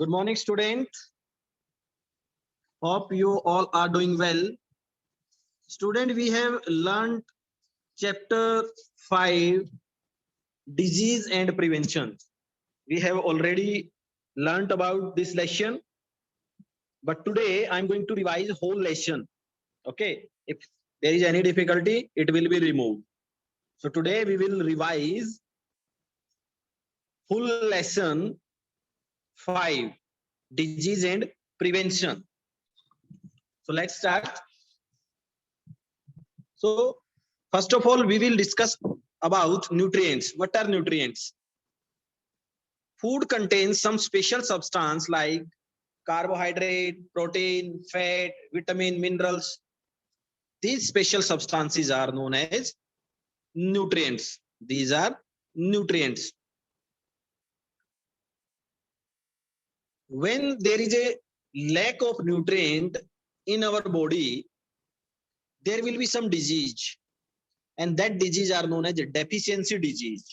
Good morning, students. Hope you all are doing well. Student, we have learned chapter 5, disease and prevention. We have already learned about this lesson, but today I'm going to revise whole lesson. Okay, if there is any difficulty, it will be removed. So today we will revise full lesson 5, disease and prevention. So let's start. So first of all, we will discuss about nutrients. What are nutrients? Food contains some special substance like carbohydrate, protein, fat, vitamin, minerals. These special substances are known as nutrients. These are nutrients. When there is a lack of nutrient in our body, there will be some disease, and that disease are known as deficiency disease.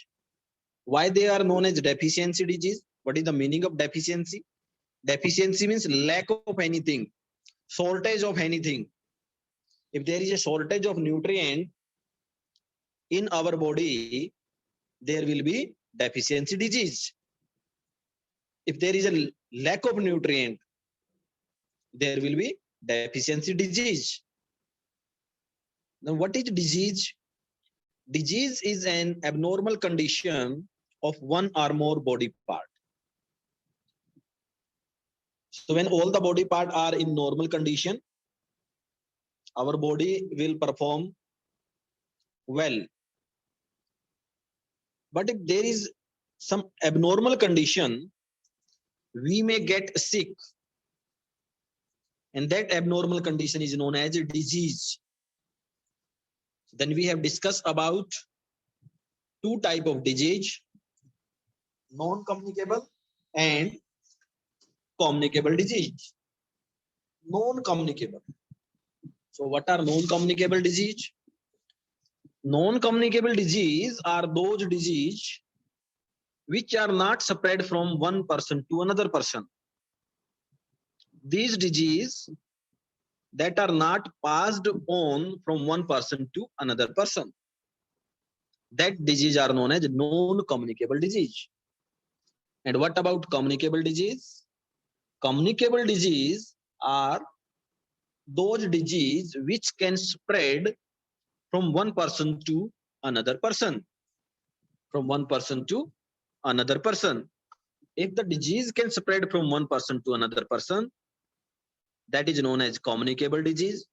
Why they are known as deficiency disease? What is the meaning of deficiency? Deficiency means lack of anything, shortage of anything. If there is a shortage of nutrient in our body, there will be deficiency disease. If there is a lack of nutrient, there will be deficiency disease. Now, what is disease? Disease is an abnormal condition of one or more body part. So when all the body parts are in normal condition, our body will perform well. But if there is some abnormal condition, we may get sick. And that abnormal condition is known as a disease. Then we have discussed about two types of disease, non-communicable and communicable disease. Non-communicable. So what are non-communicable disease? Non-communicable disease are those disease which are not spread from one person to another person. These disease that are not passed on from one person to another person. That disease are known as non-communicable disease. And what about communicable disease? Communicable disease are those disease which can spread from one person to another person. From one person to another person. If the disease can spread from one person to another person, that is known as communicable disease.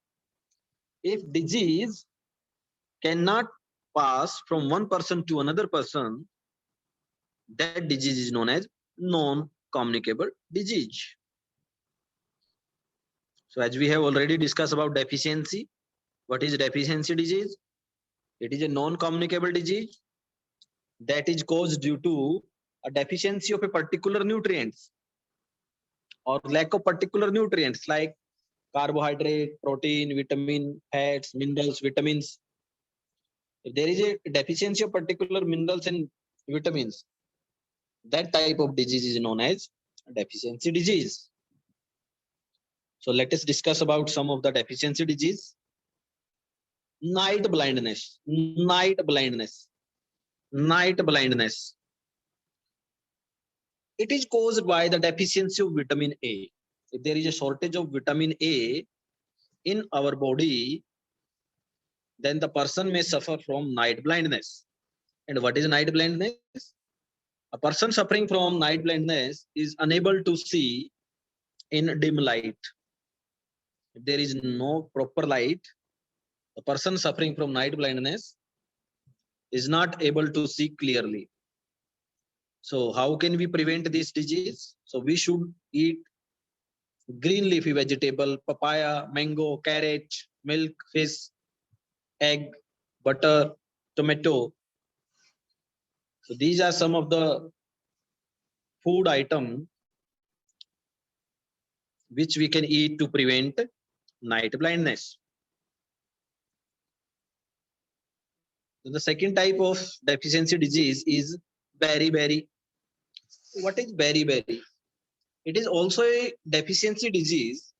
If disease cannot pass from one person to another person, that disease is known as non-communicable disease. So as we have already discussed about deficiency, what is deficiency disease? It is a non-communicable disease that is caused due to a deficiency of a particular nutrients or lack of particular nutrients like carbohydrate, protein, vitamin, fats, minerals, vitamins. If there is a deficiency of particular minerals and vitamins, that type of disease is known as deficiency disease. So let us discuss about some of the deficiency disease. Night blindness, night blindness, night blindness. It is caused by the deficiency of vitamin A. If there is a shortage of vitamin A in our body, then the person may suffer from night blindness. And what is night blindness? A person suffering from night blindness is unable to see in dim light. If there is no proper light, the person suffering from night blindness is not able to see clearly. So how can we prevent this disease? So we should eat green leafy vegetable, papaya, mango, carrot, milk, fish, egg, butter, tomato. So these are some of the food items which we can eat to prevent night blindness. The second type of deficiency disease is beriberi. What is beriberi? It is also a deficiency disease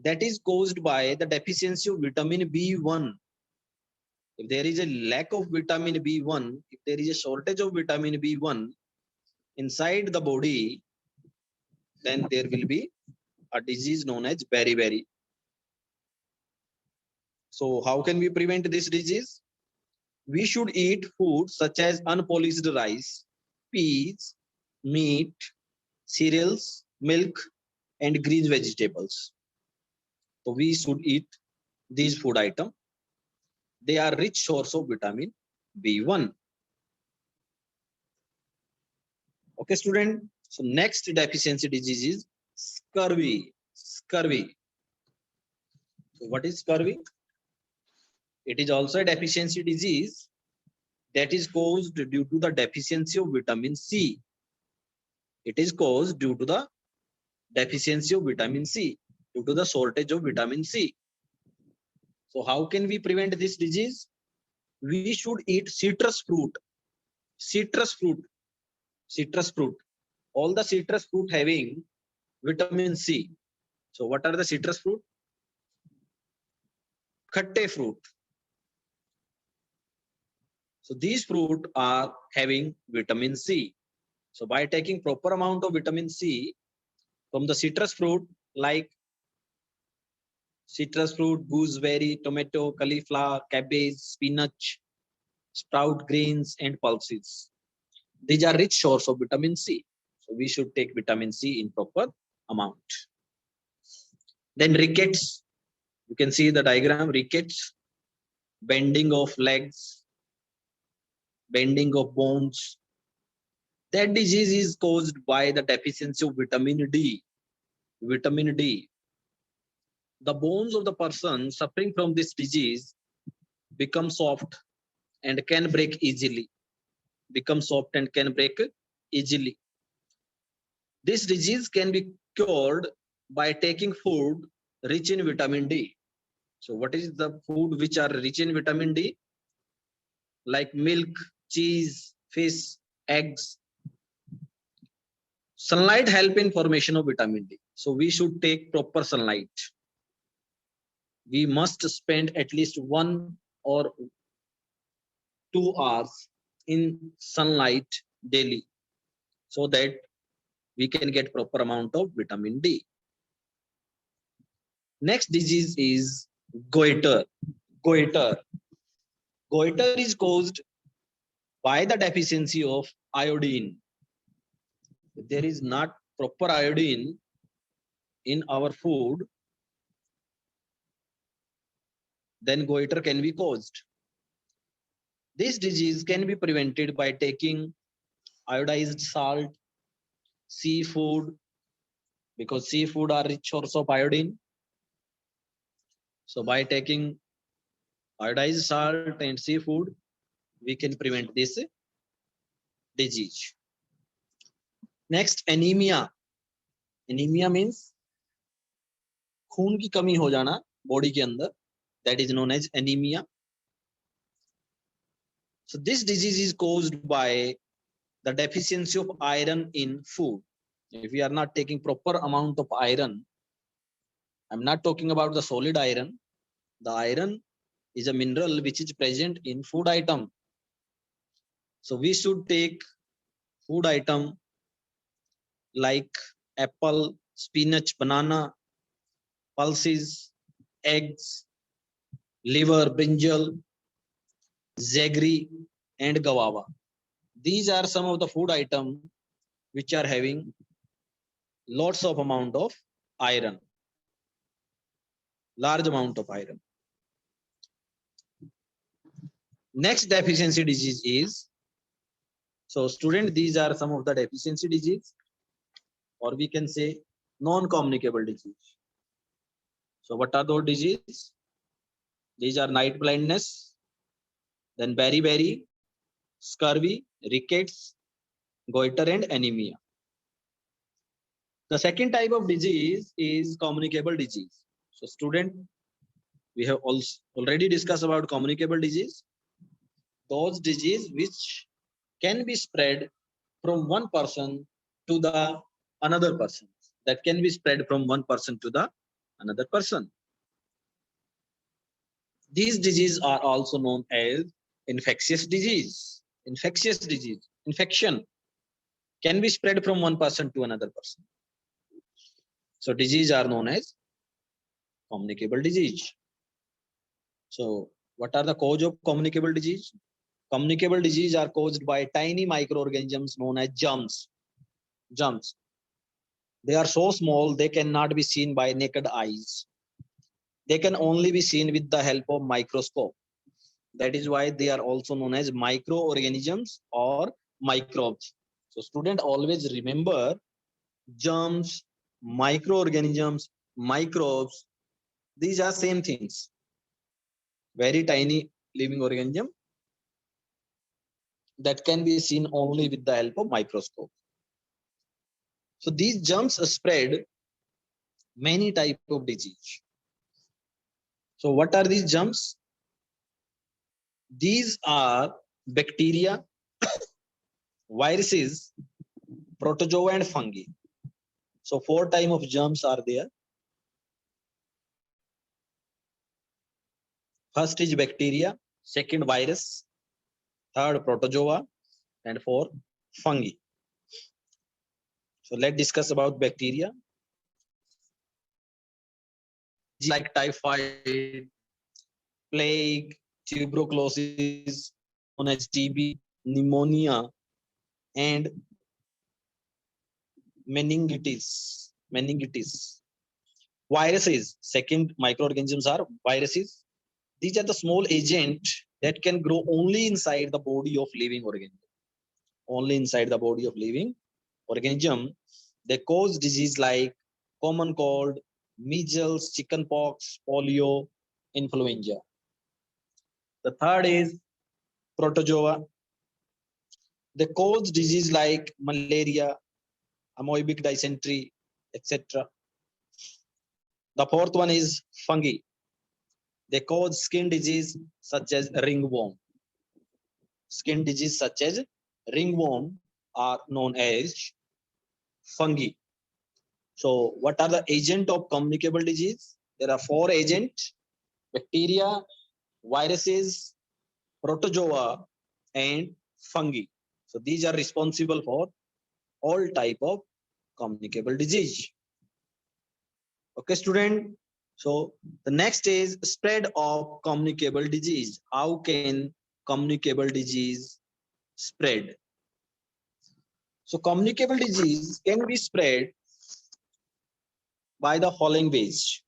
that is caused by the deficiency of vitamin B1. If there is a lack of vitamin B1, if there is a shortage of vitamin B1 inside the body, then there will be a disease known as beriberi. So how can we prevent this disease? We should eat food such as unpolished rice, peas, meat, cereals, milk, and green vegetables. So we should eat these food items. They are rich source of vitamin B1. Okay, student. So next deficiency disease is scurvy. Scurvy. So what is scurvy? It is also a deficiency disease that is caused due to the deficiency of vitamin C. It is caused due to the deficiency of vitamin C, due to the shortage of vitamin C. So how can we prevent this disease? We should eat citrus fruit. Citrus fruit. Citrus fruit. All the citrus fruit having vitamin C. So what are the citrus fruit? Khatte fruit. So these fruit are having vitamin C. So by taking proper amount of vitamin C from the citrus fruit like citrus fruit, gooseberry, tomato, cauliflower, cabbage, spinach, sprout greens, and pulses. These are rich source of vitamin C. So we should take vitamin C in proper amount. Then rickets. You can see the diagram, rickets, bending of legs, bending of bones. That disease is caused by the deficiency of vitamin D. Vitamin D. The bones of the person suffering from this disease become soft and can break easily. Become soft and can break easily. This disease can be cured by taking food rich in vitamin D. So what is the food which are rich in vitamin D? Like milk, cheese, fish, eggs. Sunlight help in formation of vitamin D. So we should take proper sunlight. We must spend at least 1 or 2 hours in sunlight daily so that we can get proper amount of vitamin D. Next disease is goiter. Goiter. Goiter is caused by the deficiency of iodine. If there is not proper iodine in our food, then goiter can be caused. This disease can be prevented by taking iodized salt, seafood, because seafood are rich source of iodine. So by taking iodized salt and seafood, we can prevent this disease. Next, anemia. Anemia means खून की कमी हो जाना body के अंदर. That is known as anemia. So this disease is caused by the deficiency of iron in food. If we are not taking proper amount of iron, I'm not talking about the solid iron. The iron is a mineral which is present in food item. So we should take food item like apple, spinach, banana, pulses, eggs, liver, brinjal, jaggery, and guava. These are some of the food items which are having lots of amount of iron, large amount of iron. Next deficiency disease is, so student, these are some of the deficiency disease, or we can say non-communicable disease. So what are those diseases? These are night blindness, then beriberi, scurvy, rickets, goiter, and anemia. The second type of disease is communicable disease. So student, we have also already discussed about communicable disease. Those disease which can be spread from one person to the another person. That can be spread from one person to the another person. These diseases are also known as infectious disease. Infectious disease, infection can be spread from one person to another person. So diseases are known as communicable disease. So what are the cause of communicable disease? Communicable disease are caused by tiny microorganisms known as germs. Germs. They are so small they cannot be seen by naked eyes. They can only be seen with the help of microscope. That is why they are also known as microorganisms or microbes. So student, always remember germs, microorganisms, microbes. These are same things. Very tiny living organism that can be seen only with the help of microscope. So these germs spread many type of disease. So what are these germs? These are bacteria, viruses, protozoa and fungi. So four type of germs are there. First is bacteria, second virus, third protozoa, and fourth fungi. So let's discuss about bacteria. Like typhoid, plague, tuberculosis, known as TB, pneumonia, and meningitis. Meningitis. Viruses. Second, microorganisms are viruses. These are the small agent that can grow only inside the body of living organism. Only inside the body of living organism. They cause disease like common cold, measles, chickenpox, polio, influenza. The third is protozoa. They cause disease like malaria, amoebic dysentery, etc. The fourth one is fungi. They cause skin disease such as ringworm. Skin disease such as ringworm are known as fungi. So what are the agent of communicable disease? There are four agents: bacteria, viruses, protozoa, and fungi. So these are responsible for all type of communicable disease. Okay, student. So the next is spread of communicable disease. How can communicable disease spread? So communicable disease can be spread by the following ways.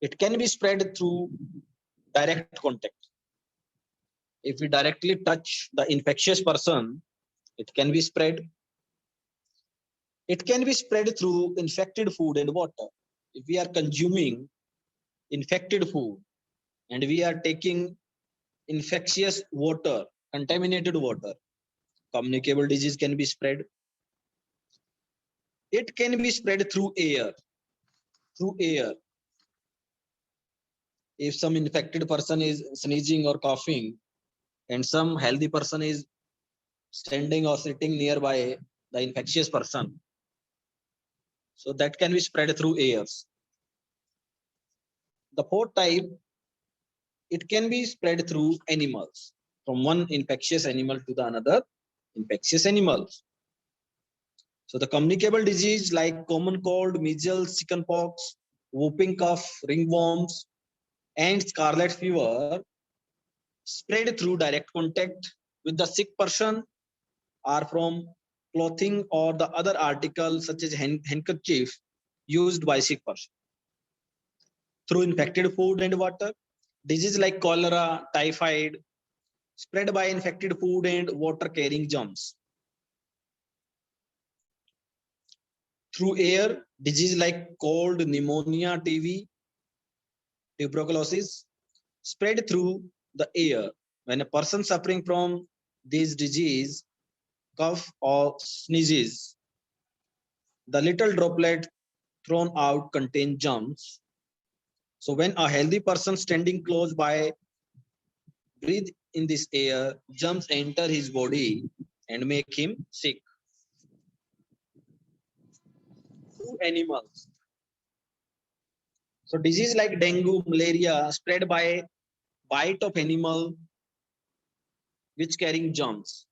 It can be spread through direct contact. If we directly touch the infectious person, it can be spread. It can be spread through infected food and water. If we are consuming infected food and we are taking infectious water, contaminated water, communicable disease can be spread. It can be spread through air. Through air. If some infected person is sneezing or coughing and some healthy person is standing or sitting nearby the infectious person, so that can be spread through airs. The fourth type, it can be spread through animals, from one infectious animal to the another infectious animals. So the communicable disease like common cold, measles, chickenpox, whooping cough, ringworms, and scarlet fever spread through direct contact with the sick person or from clothing or the other article such as handkerchief used by sick person. Through infected food and water, disease like cholera, typhoid, spread by infected food and water carrying germs. Through air, disease like cold, pneumonia, TB, tuberculosis, spread through the air. When a person suffering from this disease cough or sneezes, the little droplet thrown out contain germs. So when a healthy person standing close by breathe in this air, germs enter his body and make him sick. to animals. So disease like dengue, malaria spread by bite of animal which carrying germs,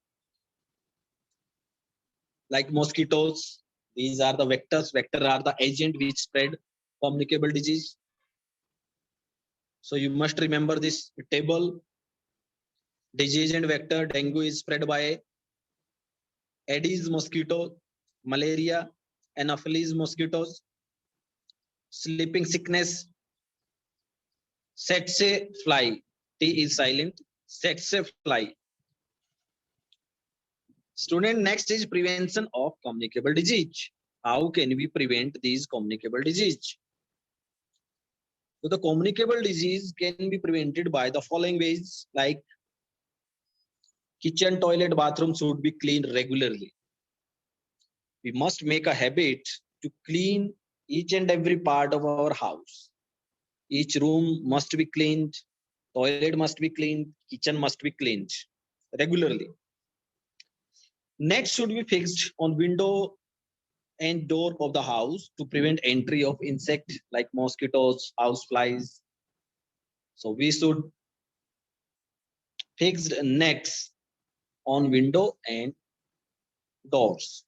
like mosquitoes. These are the vectors. Vector are the agent which spread communicable disease. So you must remember this table. Disease and vector. Dengue is spread by Aedes mosquito, malaria, Anopheles mosquitoes, sleeping sickness, Tsetse fly. T is silent. Tsetse fly. Student, next is prevention of communicable disease. How can we prevent these communicable disease? So the communicable disease can be prevented by the following ways, like kitchen, toilet, bathroom should be cleaned regularly. We must make a habit to clean each and every part of our house. Each room must be cleaned, toilet must be cleaned, kitchen must be cleaned regularly. Net should be fixed on window and door of the house to prevent entry of insects like mosquitoes, house flies. So we should fix nets on window and doors.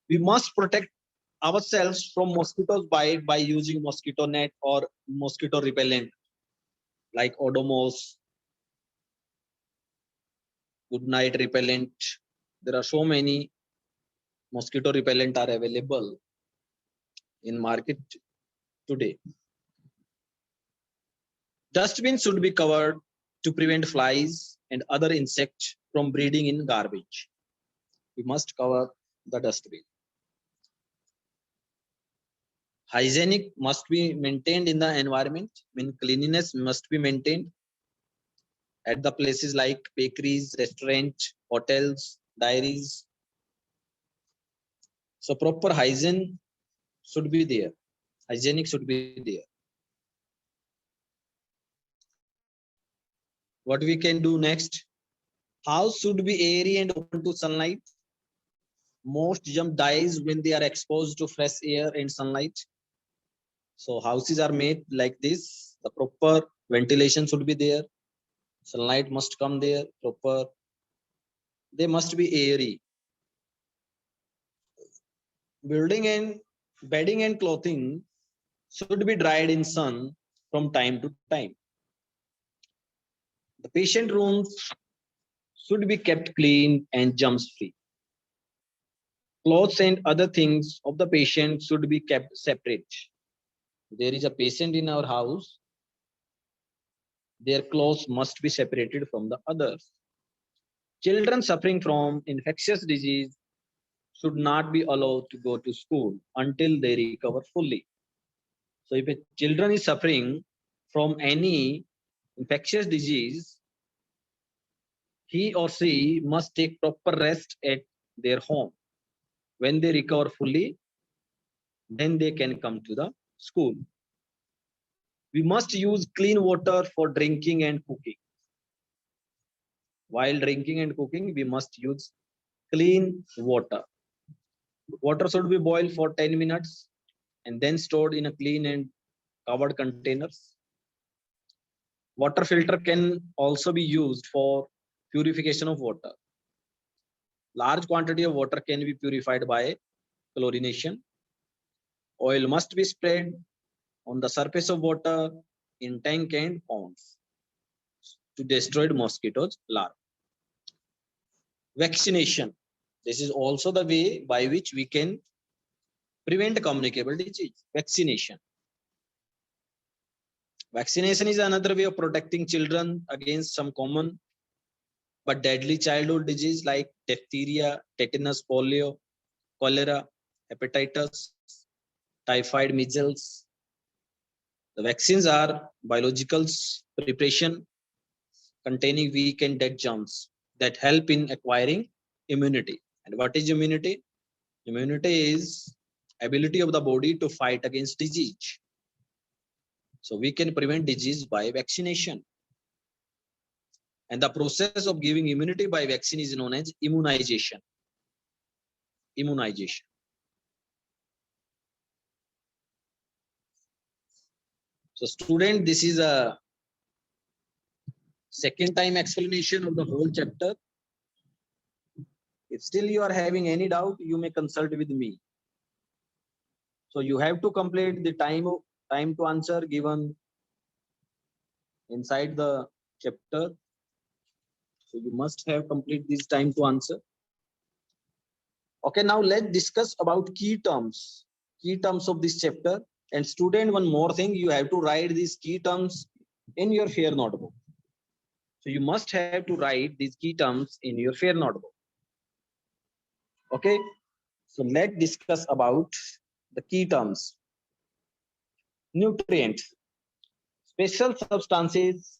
We must protect ourselves from mosquitoes bite by using mosquito net or mosquito repellent like Odomos, Good Night repellent. There are so many mosquito repellent are available in market today. Dustbin should be covered to prevent flies and other insects from breeding in garbage. We must cover the dustbin. Hygienic must be maintained in the environment. I mean, cleanliness must be maintained at the places like bakeries, restaurants, hotels, dairies. So proper hygiene should be there. Hygienic should be there. What we can do next? House should be airy and open to sunlight. Most germ dies when they are exposed to fresh air and sunlight. So houses are made like this. The proper ventilation should be there. Sunlight must come there proper. They must be airy. Building and bedding and clothing should be dried in sun from time to time. The patient rooms should be kept clean and germs free. Clothes and other things of the patient should be kept separate. There is a patient in our house, their clothes must be separated from the others. Children suffering from infectious disease should not be allowed to go to school until they recover fully. So if a children is suffering from any infectious disease, he or she must take proper rest at their home. When they recover fully, then they can come to the school. We must use clean water for drinking and cooking. While drinking and cooking, we must use clean water. Water should be boiled for 10 minutes and then stored in a clean and covered containers. Water filter can also be used for purification of water. Large quantity of water can be purified by chlorination. Oil must be spread on the surface of water in tank and ponds to destroy mosquitoes larvae. Vaccination. This is also the way by which we can prevent communicable disease. Vaccination. Vaccination is another way of protecting children against some common but deadly childhood disease like diphtheria, tetanus, polio, cholera, hepatitis, typhoid, measles. The vaccines are biological preparation containing weak and dead germs that help in acquiring immunity. And what is immunity? Immunity is ability of the body to fight against disease. So we can prevent disease by vaccination. And the process of giving immunity by vaccine is known as immunization. Immunization. So student, this is a second time explanation of the whole chapter. If still you are having any doubt, you may consult with me. So you have to complete the time to answer given inside the chapter. So you must have complete this time to answer. Okay, now let's discuss about key terms of this chapter. And student, one more thing, you have to write these key terms in your fair notebook. So you must have to write these key terms in your fair notebook. Okay, so let's discuss about the key terms. Nutrient, special substances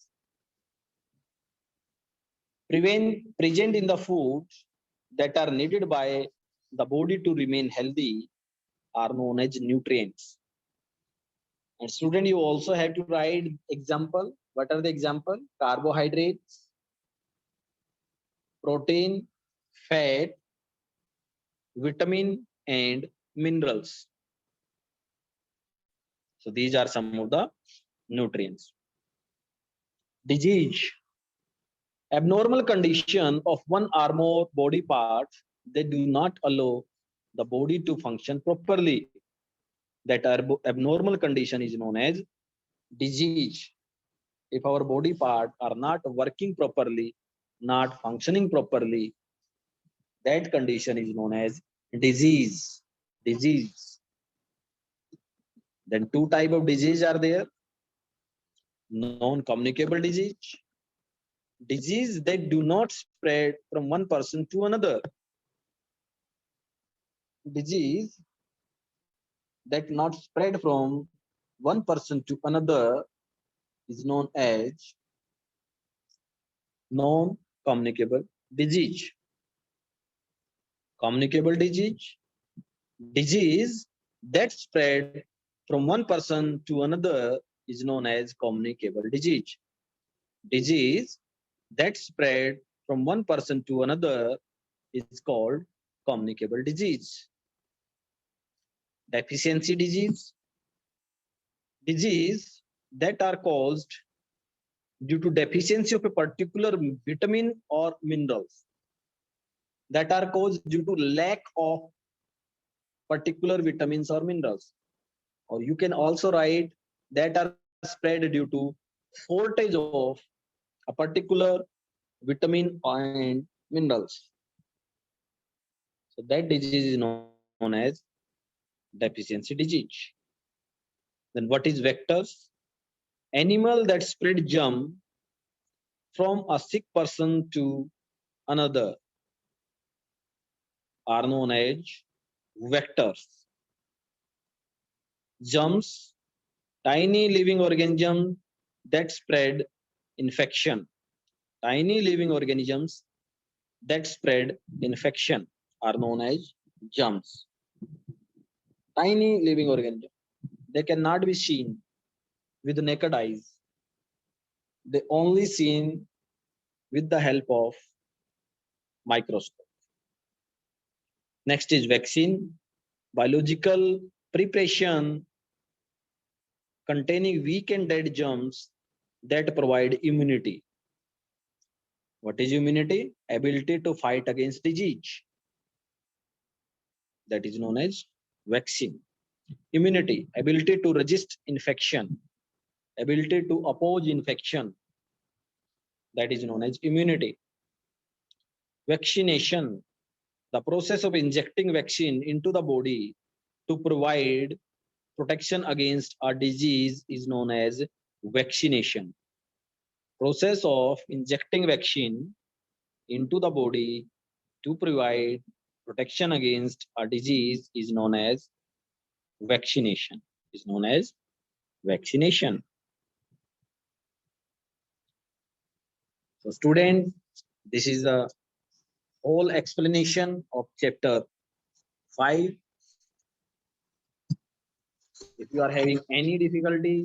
present in the food that are needed by the body to remain healthy are known as nutrients. And student, you also have to write example. What are the example? Carbohydrates, protein, fat, vitamin, and minerals. So these are some of the nutrients. Disease, abnormal condition of one or more body parts that do not allow the body to function properly. That abnormal condition is known as disease. If our body parts are not working properly, not functioning properly, that condition is known as disease. Disease. Then two type of disease are there. Non-communicable disease. Disease that do not spread from one person to another. Disease that not spread from one person to another is known as non-communicable disease. Communicable disease, disease that spread from one person to another is known as communicable disease. Disease that spread from one person to another is called communicable disease. Deficiency disease, disease that are caused due to deficiency of a particular vitamin or minerals, that are caused due to lack of particular vitamins or minerals. Or you can also write that are spread due to shortage of a particular vitamin and minerals. So that disease is known as deficiency disease. Then what is vectors? Animal that spread germ from a sick person to another are known as vectors. Germs, tiny living organisms that spread infection. Tiny living organisms that spread infection are known as germs. Tiny living organisms. They cannot be seen with the naked eyes. They only seen with the help of microscope. Next is vaccine, biological preparation containing weak and dead germs that provide immunity. What is immunity? Ability to fight against disease. That is known as vaccine. Immunity, ability to resist infection, ability to oppose infection. That is known as immunity. Vaccination, the process of injecting vaccine into the body to provide protection against a disease is known as vaccination. Process of injecting vaccine into the body to provide protection against a disease is known as vaccination. Is known as vaccination. So students, this is the whole explanation of chapter 5. If you are having any difficulty,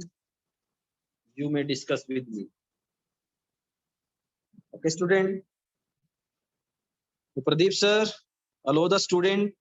you may discuss with me. Okay, student. So Pradeep sir, allow the student